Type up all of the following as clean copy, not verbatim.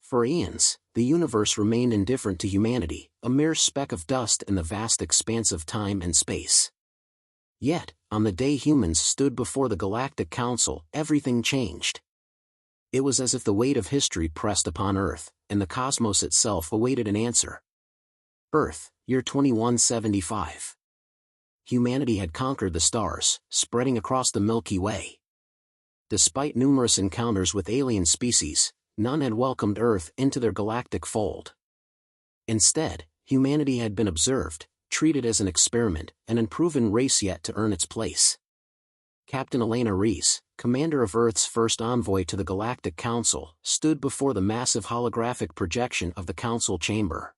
For eons, the universe remained indifferent to humanity, a mere speck of dust in the vast expanse of time and space. Yet, on the day humans stood before the Galactic Council, everything changed. It was as if the weight of history pressed upon Earth, and the cosmos itself awaited an answer. Earth, year 2175. Humanity had conquered the stars, spreading across the Milky Way. Despite numerous encounters with alien species, none had welcomed Earth into their galactic fold. Instead, humanity had been observed, treated as an experiment, an unproven race yet to earn its place. Captain Elena Reese, commander of Earth's first envoy to the Galactic Council, stood before the massive holographic projection of the Council chamber.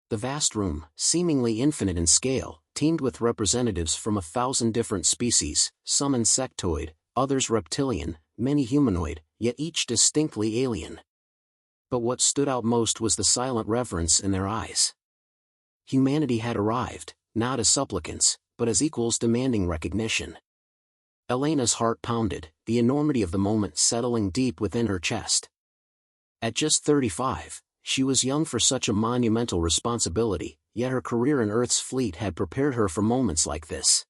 The vast room, seemingly infinite in scale, teemed with representatives from 1,000 different species, some insectoid, others reptilian, many humanoid, yet each distinctly alien. But what stood out most was the silent reverence in their eyes. Humanity had arrived, not as supplicants, but as equals demanding recognition. Elena's heart pounded, the enormity of the moment settling deep within her chest. At just 35, she was young for such a monumental responsibility, yet her career in Earth's fleet had prepared her for moments like this.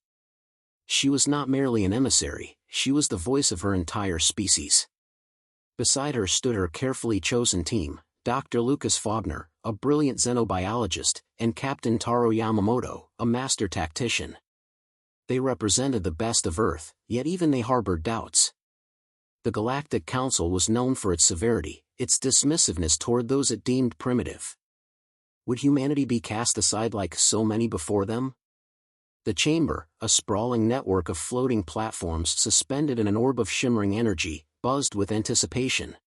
She was not merely an emissary, she was the voice of her entire species. Beside her stood her carefully chosen team, Dr. Lucas Faulkner, a brilliant xenobiologist, and Captain Taro Yamamoto, a master tactician. They represented the best of Earth, yet even they harbored doubts. The Galactic Council was known for its severity, its dismissiveness toward those it deemed primitive. Would humanity be cast aside like so many before them? The chamber, a sprawling network of floating platforms suspended in an orb of shimmering energy, buzzed with anticipation.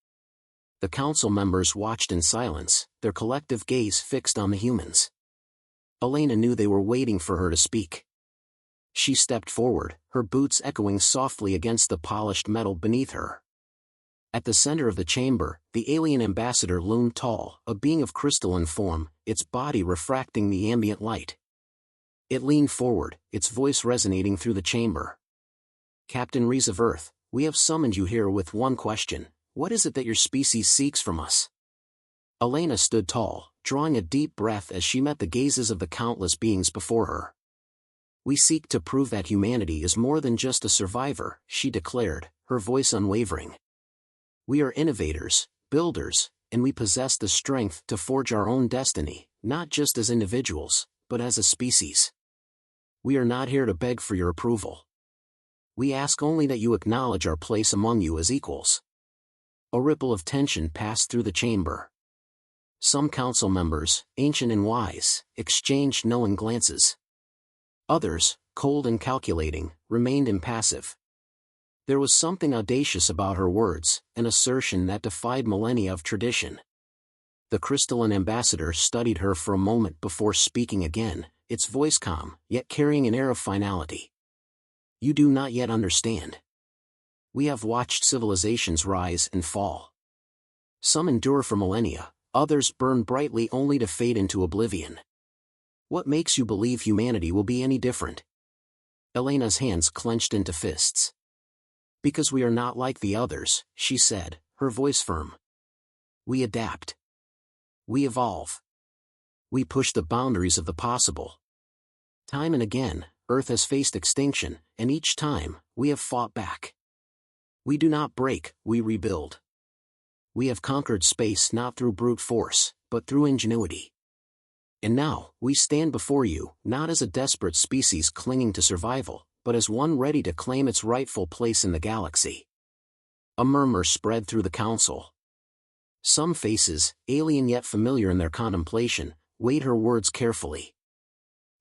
The council members watched in silence, their collective gaze fixed on the humans. Elena knew they were waiting for her to speak. She stepped forward, her boots echoing softly against the polished metal beneath her. At the center of the chamber, the alien ambassador loomed tall, a being of crystalline form, its body refracting the ambient light. It leaned forward, its voice resonating through the chamber. Captain Reese of Earth, we have summoned you here with one question. What is it that your species seeks from us? Elena stood tall, drawing a deep breath as she met the gazes of the countless beings before her. We seek to prove that humanity is more than just a survivor, she declared, her voice unwavering. We are innovators, builders, and we possess the strength to forge our own destiny, not just as individuals, but as a species. We are not here to beg for your approval. We ask only that you acknowledge our place among you as equals. A ripple of tension passed through the chamber. Some council members, ancient and wise, exchanged knowing glances. Others, cold and calculating, remained impassive. There was something audacious about her words, an assertion that defied millennia of tradition. The crystalline ambassador studied her for a moment before speaking again, its voice calm, yet carrying an air of finality. You do not yet understand. We have watched civilizations rise and fall. Some endure for millennia, others burn brightly only to fade into oblivion. What makes you believe humanity will be any different? Elena's hands clenched into fists. Because we are not like the others, she said, her voice firm. We adapt. We evolve. We push the boundaries of the possible. Time and again, Earth has faced extinction, and each time, we have fought back. We do not break, we rebuild. We have conquered space not through brute force, but through ingenuity. And now, we stand before you, not as a desperate species clinging to survival, but as one ready to claim its rightful place in the galaxy. A murmur spread through the council. Some faces, alien yet familiar in their contemplation, weighed her words carefully.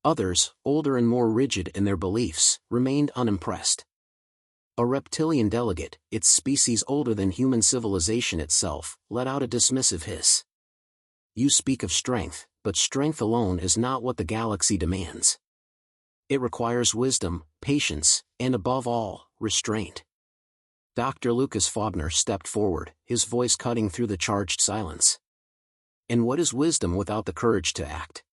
Others, older and more rigid in their beliefs, remained unimpressed. A reptilian delegate, its species older than human civilization itself, let out a dismissive hiss. You speak of strength, but strength alone is not what the galaxy demands. It requires wisdom, patience, and above all, restraint. Dr. Lucas Faulkner stepped forward, his voice cutting through the charged silence. And what is wisdom without the courage to act?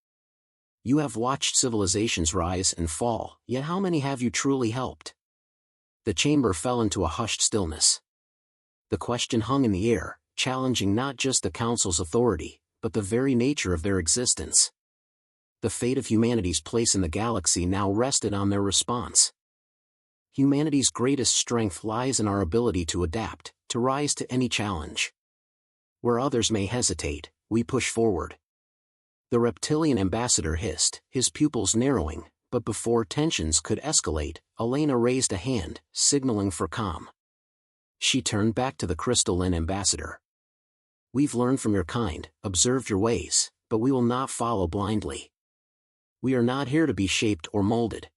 You have watched civilizations rise and fall, yet how many have you truly helped? The chamber fell into a hushed stillness. The question hung in the air, challenging not just the Council's authority, but the very nature of their existence. The fate of humanity's place in the galaxy now rested on their response. Humanity's greatest strength lies in our ability to adapt, to rise to any challenge. Where others may hesitate, we push forward. The reptilian ambassador hissed, his pupils narrowing, but before tensions could escalate, Elena raised a hand, signaling for calm. She turned back to the crystalline ambassador. We've learned from your kind, observed your ways, but we will not follow blindly. We are not here to be shaped or molded.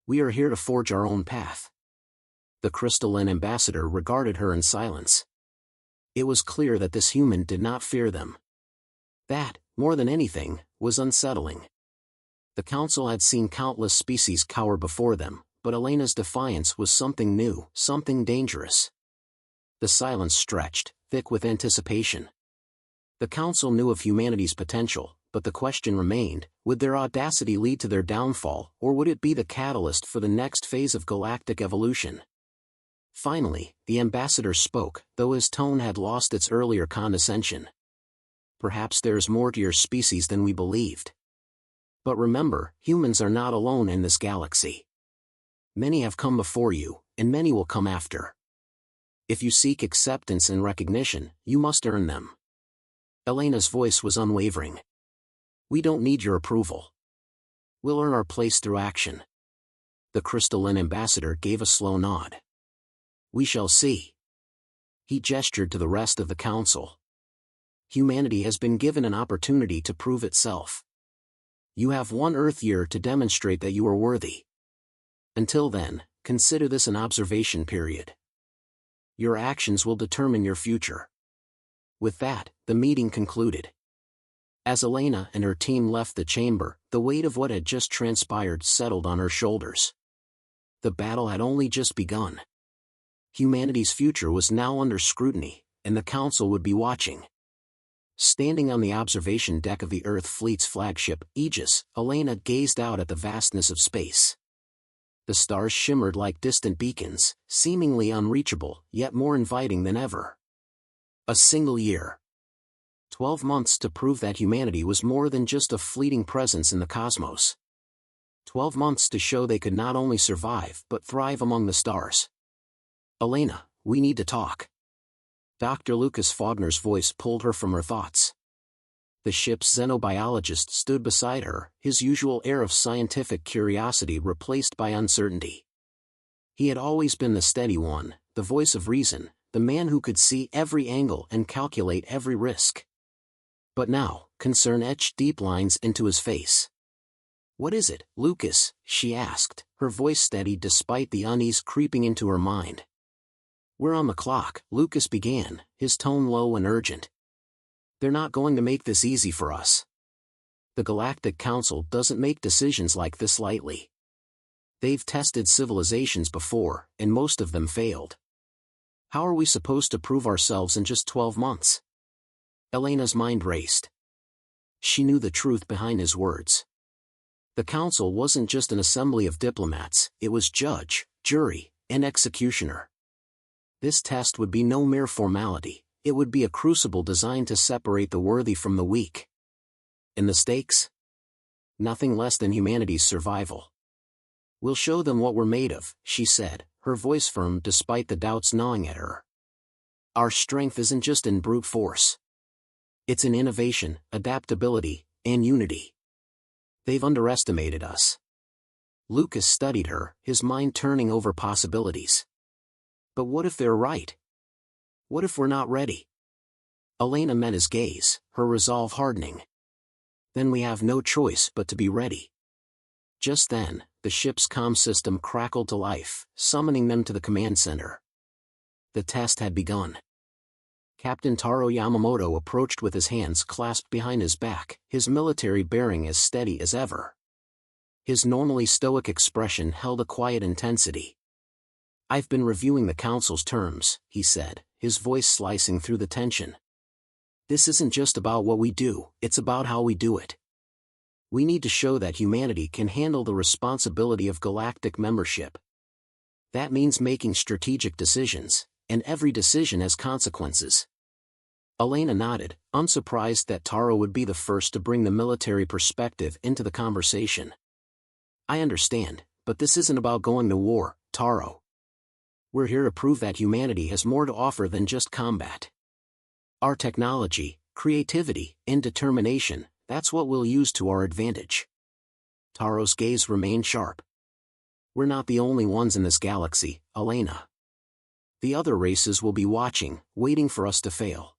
We are here to forge our own path. The crystalline ambassador regarded her in silence. It was clear that this human did not fear them. That, more than anything, was unsettling. The Council had seen countless species cower before them, but Elena's defiance was something new, something dangerous. The silence stretched, thick with anticipation. The Council knew of humanity's potential, but the question remained, would their audacity lead to their downfall, or would it be the catalyst for the next phase of galactic evolution? Finally, the ambassador spoke, though his tone had lost its earlier condescension. Perhaps there is more to your species than we believed. But remember, humans are not alone in this galaxy. Many have come before you, and many will come after. If you seek acceptance and recognition, you must earn them. Elena's voice was unwavering. We don't need your approval. We'll earn our place through action. The crystalline ambassador gave a slow nod. We shall see. He gestured to the rest of the Council. Humanity has been given an opportunity to prove itself. You have 1 Earth year to demonstrate that you are worthy. Until then, consider this an observation period. Your actions will determine your future. With that, the meeting concluded. As Elena and her team left the chamber, the weight of what had just transpired settled on her shoulders. The battle had only just begun. Humanity's future was now under scrutiny, and the Council would be watching. Standing on the observation deck of the Earth Fleet's flagship, Aegis, Elena gazed out at the vastness of space. The stars shimmered like distant beacons, seemingly unreachable, yet more inviting than ever. A single year. 12 months to prove that humanity was more than just a fleeting presence in the cosmos. 12 months to show they could not only survive but thrive among the stars. Elena, we need to talk. Dr. Lucas Fogner's voice pulled her from her thoughts. The ship's xenobiologist stood beside her, his usual air of scientific curiosity replaced by uncertainty. He had always been the steady one, the voice of reason, the man who could see every angle and calculate every risk. But now, concern etched deep lines into his face. What is it, Lucas? She asked, her voice steady despite the unease creeping into her mind. We're on the clock, Lucas began, his tone low and urgent. They're not going to make this easy for us. The Galactic Council doesn't make decisions like this lightly. They've tested civilizations before, and most of them failed. How are we supposed to prove ourselves in just 12 months? Elena's mind raced. She knew the truth behind his words. The Council wasn't just an assembly of diplomats, it was judge, jury, and executioner. This test would be no mere formality, it would be a crucible designed to separate the worthy from the weak. And the stakes? Nothing less than humanity's survival. We'll show them what we're made of, she said, her voice firm despite the doubts gnawing at her. Our strength isn't just in brute force. It's in innovation, adaptability, and unity. They've underestimated us. Lucas studied her, his mind turning over possibilities. But what if they're right? What if we're not ready? Elena met his gaze, her resolve hardening. Then we have no choice but to be ready. Just then, the ship's comm system crackled to life, summoning them to the command center. The test had begun. Captain Taro Yamamoto approached with his hands clasped behind his back, his military bearing as steady as ever. His normally stoic expression held a quiet intensity. I've been reviewing the Council's terms, he said, his voice slicing through the tension. This isn't just about what we do, it's about how we do it. We need to show that humanity can handle the responsibility of galactic membership. That means making strategic decisions, and every decision has consequences. Elena nodded, unsurprised that Taro would be the first to bring the military perspective into the conversation. I understand, but this isn't about going to war, Taro. We're here to prove that humanity has more to offer than just combat. Our technology, creativity, and determination, that's what we'll use to our advantage. Taro's gaze remained sharp. We're not the only ones in this galaxy, Elena. The other races will be watching, waiting for us to fail.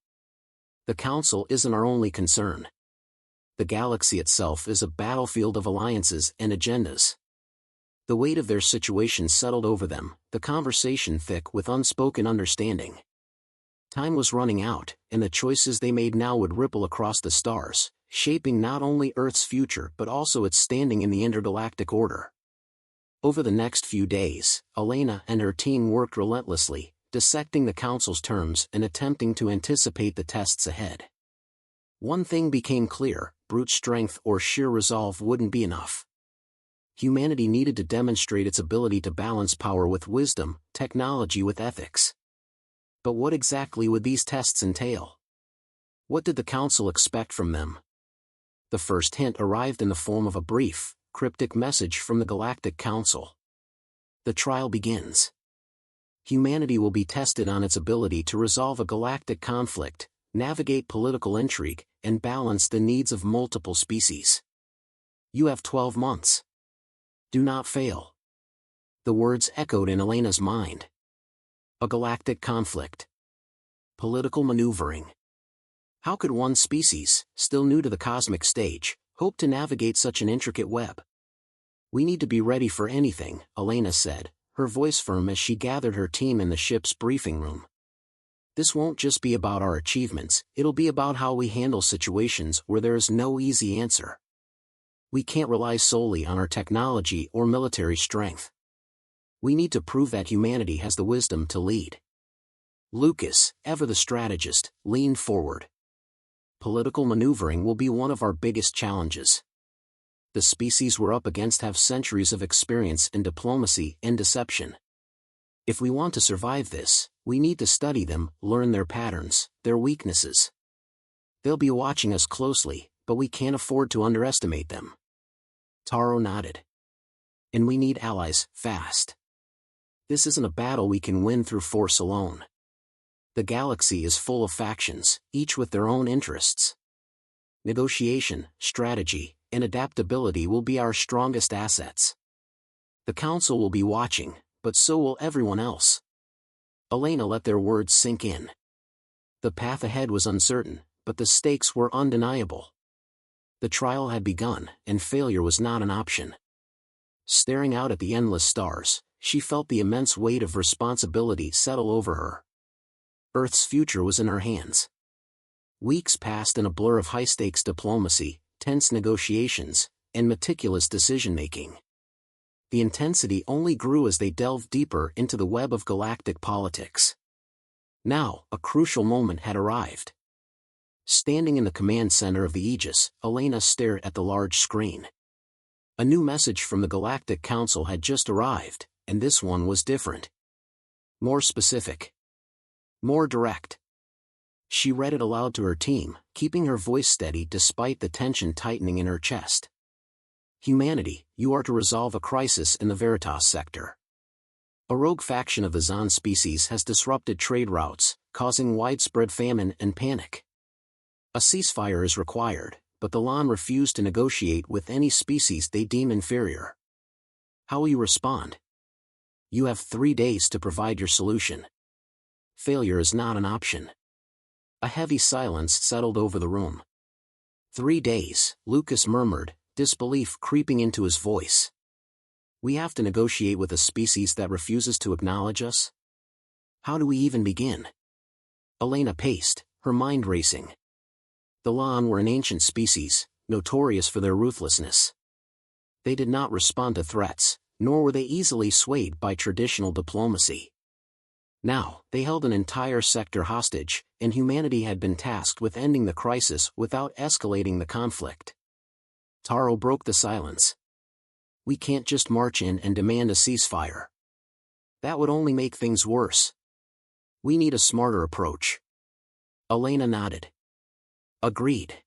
The Council isn't our only concern. The galaxy itself is a battlefield of alliances and agendas. The weight of their situation settled over them, the conversation thick with unspoken understanding. Time was running out, and the choices they made now would ripple across the stars, shaping not only Earth's future but also its standing in the intergalactic order. Over the next few days, Elena and her team worked relentlessly, dissecting the Council's terms and attempting to anticipate the tests ahead. One thing became clear: brute strength or sheer resolve wouldn't be enough. Humanity needed to demonstrate its ability to balance power with wisdom, technology with ethics. But what exactly would these tests entail? What did the Council expect from them? The first hint arrived in the form of a brief, cryptic message from the Galactic Council. The trial begins. Humanity will be tested on its ability to resolve a galactic conflict, navigate political intrigue, and balance the needs of multiple species. You have 12 months. Do not fail. The words echoed in Elena's mind. A galactic conflict. Political maneuvering. How could one species, still new to the cosmic stage, hope to navigate such an intricate web? We need to be ready for anything, Elena said, her voice firm as she gathered her team in the ship's briefing room. This won't just be about our achievements, it'll be about how we handle situations where there is no easy answer. We can't rely solely on our technology or military strength. We need to prove that humanity has the wisdom to lead. Lucas, ever the strategist, leaned forward. Political maneuvering will be one of our biggest challenges. The species we're up against have centuries of experience in diplomacy and deception. If we want to survive this, we need to study them, learn their patterns, their weaknesses. They'll be watching us closely, but we can't afford to underestimate them. Taro nodded. And we need allies, fast. This isn't a battle we can win through force alone. The galaxy is full of factions, each with their own interests. Negotiation, strategy, and adaptability will be our strongest assets. The Council will be watching, but so will everyone else. Elena let their words sink in. The path ahead was uncertain, but the stakes were undeniable. The trial had begun, and failure was not an option. Staring out at the endless stars, she felt the immense weight of responsibility settle over her. Earth's future was in her hands. Weeks passed in a blur of high-stakes diplomacy, tense negotiations, and meticulous decision-making. The intensity only grew as they delved deeper into the web of galactic politics. Now, a crucial moment had arrived. Standing in the command center of the Aegis, Elena stared at the large screen. A new message from the Galactic Council had just arrived, and this one was different. More specific. More direct. She read it aloud to her team, keeping her voice steady despite the tension tightening in her chest. Humanity, you are to resolve a crisis in the Veritas sector. A rogue faction of the Zon species has disrupted trade routes, causing widespread famine and panic. A ceasefire is required, but the Lan refuse to negotiate with any species they deem inferior. How will you respond? You have 3 days to provide your solution. Failure is not an option. A heavy silence settled over the room. 3 days, Lucas murmured, disbelief creeping into his voice. We have to negotiate with a species that refuses to acknowledge us? How do we even begin? Elena paced, her mind racing. The Lan were an ancient species, notorious for their ruthlessness. They did not respond to threats, nor were they easily swayed by traditional diplomacy. Now, they held an entire sector hostage, and humanity had been tasked with ending the crisis without escalating the conflict. Taro broke the silence. We can't just march in and demand a ceasefire. That would only make things worse. We need a smarter approach. Elena nodded. Agreed.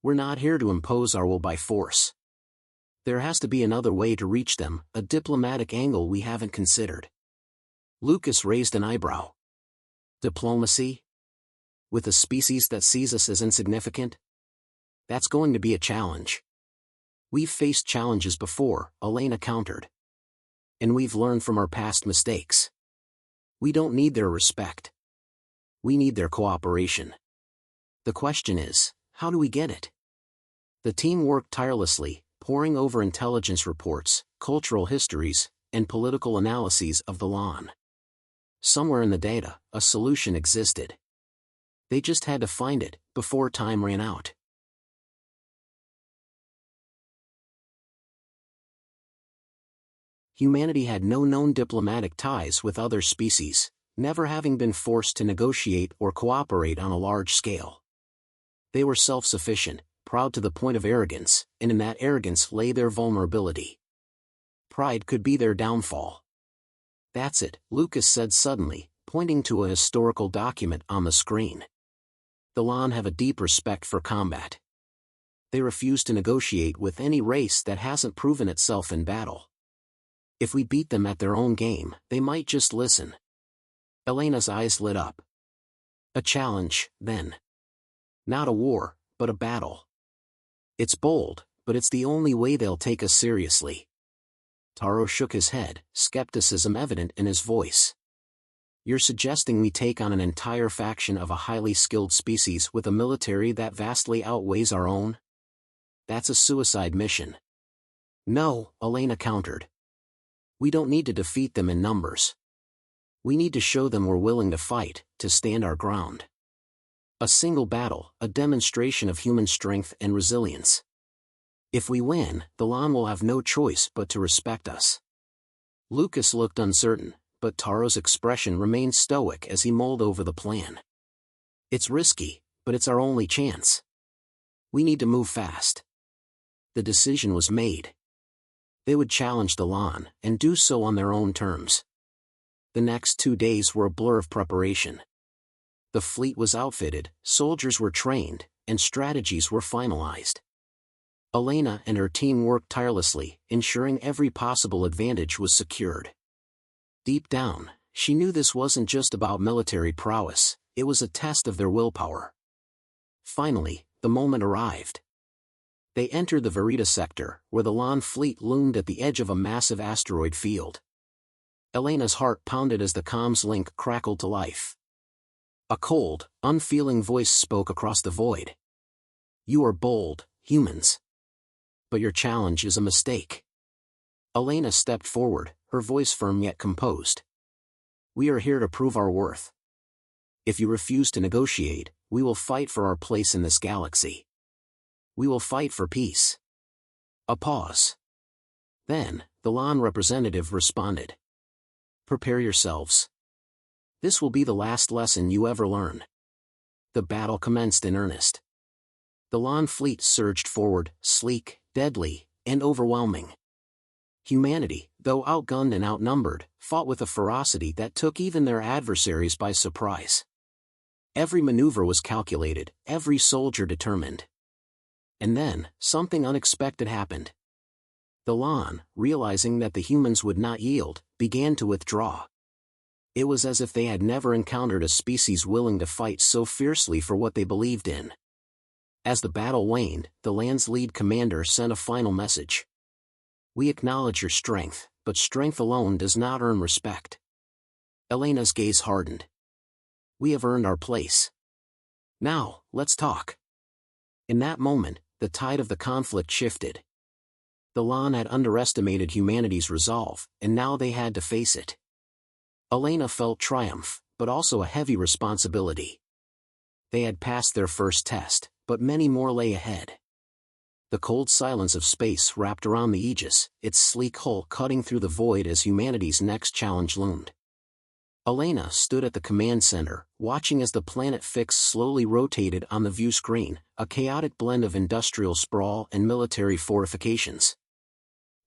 We're not here to impose our will by force. There has to be another way to reach them, a diplomatic angle we haven't considered. Lucas raised an eyebrow. Diplomacy? With a species that sees us as insignificant? That's going to be a challenge. We've faced challenges before, Elena countered. And we've learned from our past mistakes. We don't need their respect. We need their cooperation. The question is, how do we get it? The team worked tirelessly, poring over intelligence reports, cultural histories, and political analyses of the lawn. Somewhere in the data, a solution existed. They just had to find it, before time ran out. Humanity had no known diplomatic ties with other species, never having been forced to negotiate or cooperate on a large scale. They were self-sufficient, proud to the point of arrogance, and in that arrogance lay their vulnerability. Pride could be their downfall. That's it, Lucas said suddenly, pointing to a historical document on the screen. The Lan have a deep respect for combat. They refuse to negotiate with any race that hasn't proven itself in battle. If we beat them at their own game, they might just listen. Elena's eyes lit up. A challenge, then. Not a war, but a battle. It's bold, but it's the only way they'll take us seriously. Taro shook his head, skepticism evident in his voice. You're suggesting we take on an entire faction of a highly skilled species with a military that vastly outweighs our own? That's a suicide mission. No, Elena countered. We don't need to defeat them in numbers. We need to show them we're willing to fight, to stand our ground. A single battle, a demonstration of human strength and resilience. If we win, the Lan will have no choice but to respect us. Lucas looked uncertain, but Taro's expression remained stoic as he mulled over the plan. It's risky, but it's our only chance. We need to move fast. The decision was made. They would challenge the Lan, and do so on their own terms. The next 2 days were a blur of preparation. The fleet was outfitted, soldiers were trained, and strategies were finalized. Elena and her team worked tirelessly, ensuring every possible advantage was secured. Deep down, she knew this wasn't just about military prowess, it was a test of their willpower. Finally, the moment arrived. They entered the Verita sector, where the Lan fleet loomed at the edge of a massive asteroid field. Elena's heart pounded as the comms link crackled to life. A cold, unfeeling voice spoke across the void. You are bold, humans. But your challenge is a mistake. Elena stepped forward, her voice firm yet composed. We are here to prove our worth. If you refuse to negotiate, we will fight for our place in this galaxy. We will fight for peace. A pause. Then, the Lan representative responded. Prepare yourselves. This will be the last lesson you ever learn. The battle commenced in earnest. The Lan fleet surged forward, sleek, deadly, and overwhelming. Humanity, though outgunned and outnumbered, fought with a ferocity that took even their adversaries by surprise. Every maneuver was calculated, every soldier determined. And then, something unexpected happened. The Lan, realizing that the humans would not yield, began to withdraw. It was as if they had never encountered a species willing to fight so fiercely for what they believed in. As the battle waned, the Lan's lead commander sent a final message. We acknowledge your strength, but strength alone does not earn respect. Elena's gaze hardened. We have earned our place. Now, let's talk. In that moment, the tide of the conflict shifted. The Lan had underestimated humanity's resolve, and now they had to face it. Elena felt triumph, but also a heavy responsibility. They had passed their first test, but many more lay ahead. The cold silence of space wrapped around the Aegis, its sleek hull cutting through the void as humanity's next challenge loomed. Elena stood at the command center, watching as the planet Fix slowly rotated on the view screen, a chaotic blend of industrial sprawl and military fortifications.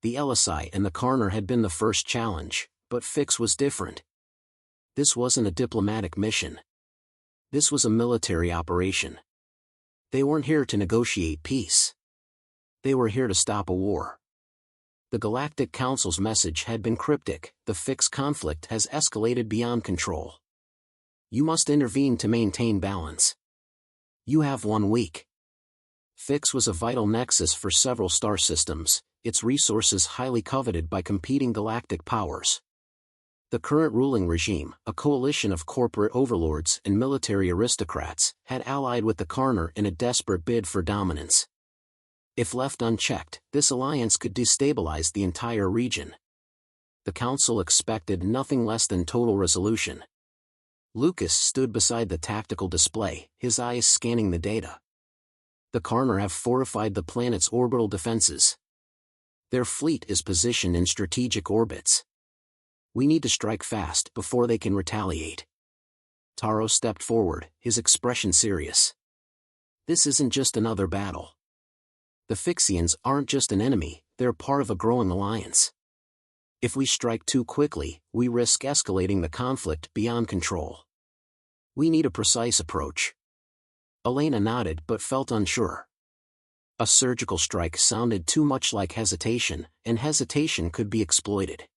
The LSI and the Karner had been the first challenge, but Fix was different. This wasn't a diplomatic mission. This was a military operation. They weren't here to negotiate peace. They were here to stop a war. The Galactic Council's message had been cryptic: the Fix conflict has escalated beyond control. You must intervene to maintain balance. You have 1 week. Fix was a vital nexus for several star systems, its resources highly coveted by competing galactic powers. The current ruling regime, a coalition of corporate overlords and military aristocrats, had allied with the Karner in a desperate bid for dominance. If left unchecked, this alliance could destabilize the entire region. The Council expected nothing less than total resolution. Lucas stood beside the tactical display, his eyes scanning the data. The Karner have fortified the planet's orbital defenses. Their fleet is positioned in strategic orbits. We need to strike fast before they can retaliate. Taro stepped forward, his expression serious. This isn't just another battle. The Fixians aren't just an enemy, they're part of a growing alliance. If we strike too quickly, we risk escalating the conflict beyond control. We need a precise approach. Elena nodded but felt unsure. A surgical strike sounded too much like hesitation, and hesitation could be exploited.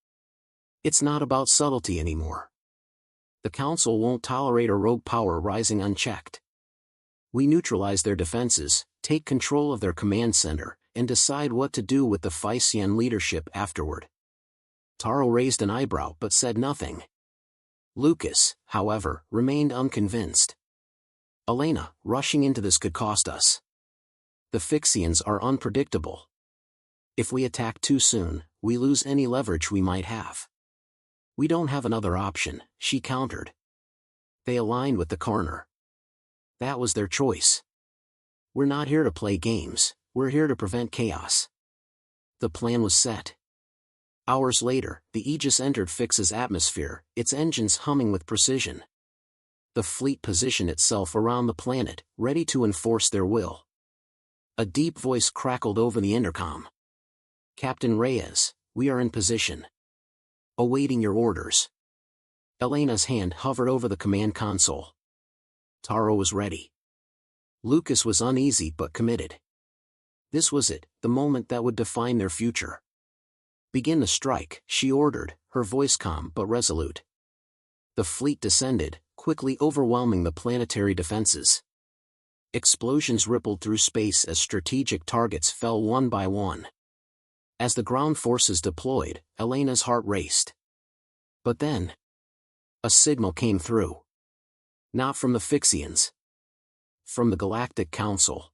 It's not about subtlety anymore. The Council won't tolerate a rogue power rising unchecked. We neutralize their defenses, take control of their command center, and decide what to do with the Physian leadership afterward. Taro raised an eyebrow but said nothing. Lucas, however, remained unconvinced. Elena, rushing into this could cost us. The Fixians are unpredictable. If we attack too soon, we lose any leverage we might have. We don't have another option, she countered. They aligned with the Karner. That was their choice. We're not here to play games, we're here to prevent chaos. The plan was set. Hours later, the Aegis entered Fix's atmosphere, its engines humming with precision. The fleet positioned itself around the planet, ready to enforce their will. A deep voice crackled over the intercom. Captain Reyes, we are in position. Awaiting your orders. Elena's hand hovered over the command console. Taro was ready. Lucas was uneasy but committed. This was it, the moment that would define their future. Begin the strike, she ordered, her voice calm but resolute. The fleet descended, quickly overwhelming the planetary defenses. Explosions rippled through space as strategic targets fell one by one. As the ground forces deployed, Elena's heart raced. But then, a signal came through. Not from the Fixians. From the Galactic Council.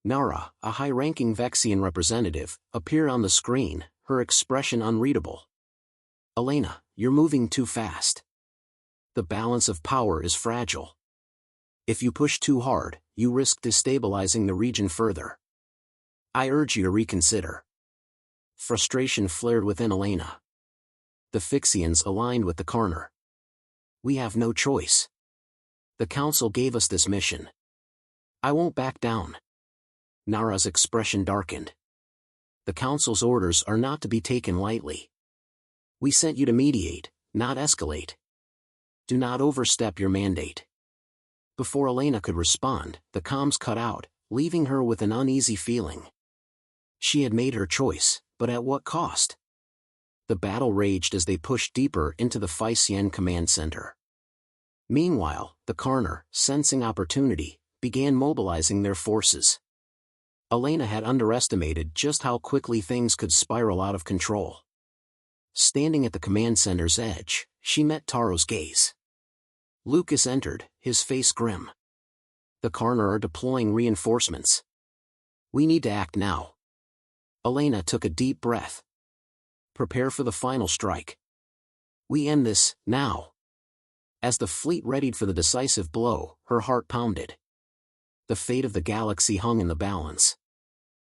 Nara, a high-ranking Vexian representative, appeared on the screen, her expression unreadable. Elena, you're moving too fast. The balance of power is fragile. If you push too hard, you risk destabilizing the region further. I urge you to reconsider. Frustration flared within Elena. The Fixians aligned with the Karner. We have no choice. The Council gave us this mission. I won't back down. Nara's expression darkened. The Council's orders are not to be taken lightly. We sent you to mediate, not escalate. Do not overstep your mandate. Before Elena could respond, the comms cut out, leaving her with an uneasy feeling. She had made her choice, but at what cost? The battle raged as they pushed deeper into the Physian command center. Meanwhile, the Karner, sensing opportunity, began mobilizing their forces. Elena had underestimated just how quickly things could spiral out of control. Standing at the command center's edge, she met Taro's gaze. Lucas entered, his face grim. The Karner are deploying reinforcements. We need to act now. Elena took a deep breath. Prepare for the final strike. We end this, now. As the fleet readied for the decisive blow, her heart pounded. The fate of the galaxy hung in the balance.